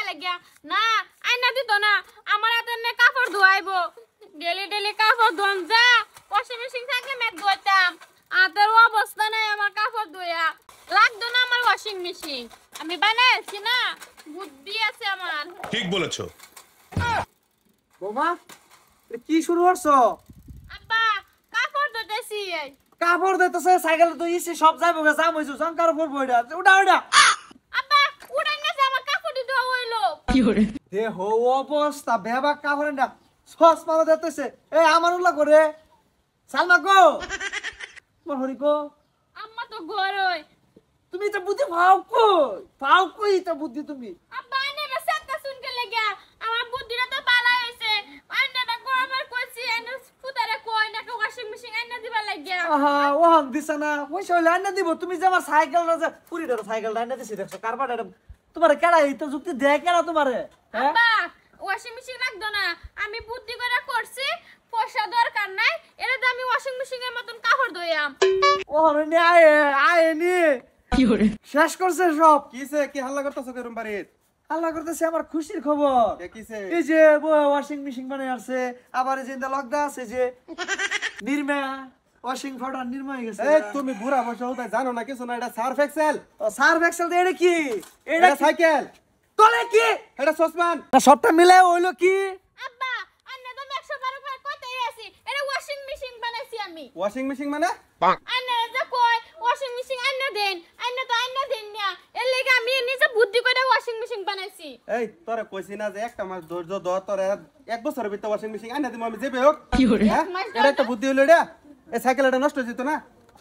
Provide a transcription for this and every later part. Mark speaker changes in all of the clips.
Speaker 1: লাগিয়া না আইনা দিত না আমার হাতে নে কাপড় ধোয়াইবো ডেলি ডেলি কাপড় ধোন যা ওয়াশিং মেশিন থাকলে মেঘ ধোয়াইতাম আতের অবস্থা নাই আমার কাপড় ধোয়া লাগতো না আমার ওয়াশিং মেশিন আমি বানাইছি না বুদ্ধি আছে আমার
Speaker 2: ঠিক বলেছো
Speaker 3: বৌমা কি শুরু করছো
Speaker 1: আব্বা কাপড় ধুতেছি
Speaker 3: কাপড় দিতেছে সাইকেল তো ইসি সব যাইবো গে জাম হইছো সংকার উপর বইডা উড়া উড়া
Speaker 1: আব্বা উড়াই না যে আমার কাপড় ধোয়া হইলো
Speaker 3: কি হরে দে হো অবস্থা বেবা কাপড় না সস মারা দিতেছে এ আমার উল্লা করে সালমা গো মোর হরি গো
Speaker 1: আম্মা তো ঘরই
Speaker 3: তুমি তো বুদ্ধি পাও কই তো বুদ্ধি তুমি
Speaker 1: আব্বা আইনা বেসাতা শুনকে লাগা আমার বুদ্ধিটা তো পালা হইছে আইনাটা কো আমার কইছি আইনা ফুতারে কই না ওয়াশিং মেশিন আইনা দিবা লাগিয়া
Speaker 3: আহা ও হাম দিছ না পয়সা হইলে আইনা দিব তুমি যে আমার সাইকেল না যে পুরিটা সাইকেল আইনা দিছি দেখছো কারবাটা তোমারে কেডা এই তো যুক্তি দেয় কেডা তোমারে হ্যাঁ
Speaker 1: আব্বা ওয়াশিং মেশিন রাখদো না আমি বুদ্ধি করে করছি পয়সা দরকার নাই এর তো আমি ওয়াশিং মেশিনের মতন কাপড় ধুইয়াম
Speaker 3: ও নে আয় নি কি হরে শেষ করছে সব
Speaker 4: কিসে কি হাল্লা করতেছো কেরম বাড়ির
Speaker 3: আল্লাহ করতেছে আমার খুশির খবর
Speaker 4: কিসে
Speaker 3: এই যে ওয়াশিং মেশিন বানাই আসছে আবার এই যে লকডা আছে যে নির্মা ওয়াশিং পাউডার নির্মা হয়ে গেছে
Speaker 4: এই তুমি বুড়া বসে হতে জানো না কিছু না এটা সার্ফ এক্সেল
Speaker 3: সার্ফ এক্সেল এটা কি
Speaker 4: এটা সাইকেল
Speaker 3: তলে কি
Speaker 4: এটা সসমান
Speaker 3: সবটা মিলে হইলো কি
Speaker 1: আব্বা আন্না তো 112 বার কইতেই আছি এটা ওয়াশিং মেশিন বানাইছি আমি
Speaker 4: ওয়াশিং মেশিন মানে
Speaker 1: আন্না যা কই ওয়াশিং মেশিন আন্না দেন আন্না দেন না এর লাগি আমি নিজে বুদ্ধি করে ওয়াশিং মেশিন বানাইছি
Speaker 4: এই তোরে কইছি না যে একটা মাস ধৈর্য ধর তোরে এক বছরের ভিতরে ওয়াশিং মেশিন আইনা দিমু আমি যাবে হোক
Speaker 3: কি হরে
Speaker 4: এটা একটা বুদ্ধি হইলো এটা এই সাইকেল এটা নষ্ট হইতো না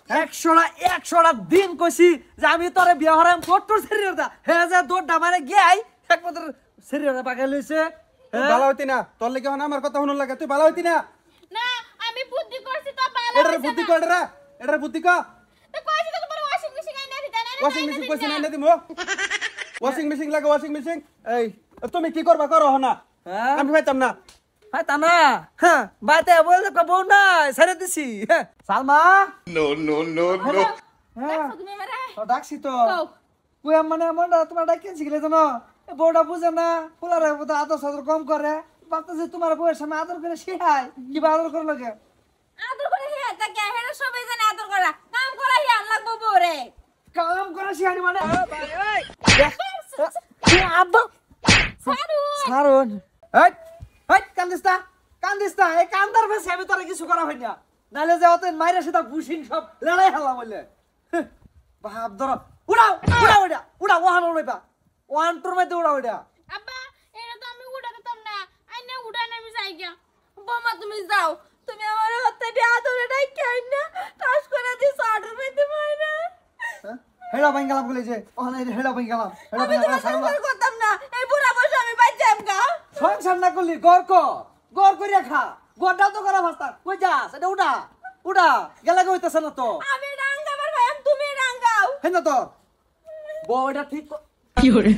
Speaker 3: 100টা দিন কইছি যে আমি তোরে বিয়া হরাম কট্টর শরীর দা হে যে দৌড় মারে গিয়াই একমাত্র শরীর পাকাই লইছে
Speaker 4: ভালো হইতি না তোর লাগি হন আমার কথা শুনুন লাগে তুই ভালো হইতি না
Speaker 1: না আমি বুদ্ধি করছি তো ভালো
Speaker 4: এটার বুদ্ধি কর এটার বুদ্ধি কর
Speaker 1: তো কইছি তো তোমার ওয়াশিং মেশিন আইনা দিতা না
Speaker 4: ওয়াশিং মেশিন কইছি না আইনা দিমু ওয়াশিং মেশিন লাগে ওয়াশিং মেশিন এই তুমি কি করবা করো না
Speaker 3: হ্যাঁ
Speaker 4: আমি পাইতাম না
Speaker 3: হ্যাঁ তা না হ্যাঁ বাইতে বলে কবো না ছেড়ে দিছি Salma
Speaker 2: no no no no
Speaker 3: হ্যাঁ
Speaker 1: তুমি আমারে
Speaker 3: ডাকছি তো
Speaker 1: কও
Speaker 3: কই মানে মনটা তোমার ডাকিয়েছি গেলে জানো বউটা বুঝে না ফুলারে আদর সাদর কম করে ভাবতেছে তোমার বউয়ের সামনে আদর করে শিখায় কিবা আদর করে লাগে
Speaker 1: আদর করে হিয়া তাকে হেরা সবাই জানে আদর করা কাম করা হিয়া লাগবো বরে
Speaker 3: কাম করে শিখানি মানে আব্বা সারুন এই এই কান্দিস্তা এই কান্দার ভেসে আমি তোরা কিছু করা হয় না নালে যে অত মাইরা সেটা বুশিন সব লড়াই হালা বললে ভাব ধরো উড়া ওহান উড়াইবা ওয়ান টুর মধ্যে উড়া ওইটা
Speaker 1: আব্বা এটা তো আমি উড়া দিতাম না আইনা উড়া না আমি যাই গিয়া বোমা তুমি যাও তুমি আমার হাতে দিয়ে আদরে ডাইকে আইনা টাস করে দিছ অর্ডার পেতে পাই না
Speaker 3: হেড়া ভাই গেলাম বলে যে ওখানে হেড়া ভাই গেলাম
Speaker 1: আমি তোমার সংসার করতাম না এই বুড়া বসে আমি বাইজাম গা
Speaker 3: সংসার না করলি গড় করিয়া খা গড়টাও তো করা ভাস্তা কই যাস এটা উড়া গেলা কইতেছ না তো
Speaker 1: আমি রাঙ্গাবার ভাই তুমি রাঙ্গাও
Speaker 3: হেন তোর বউ এটা ঠিক কি হরে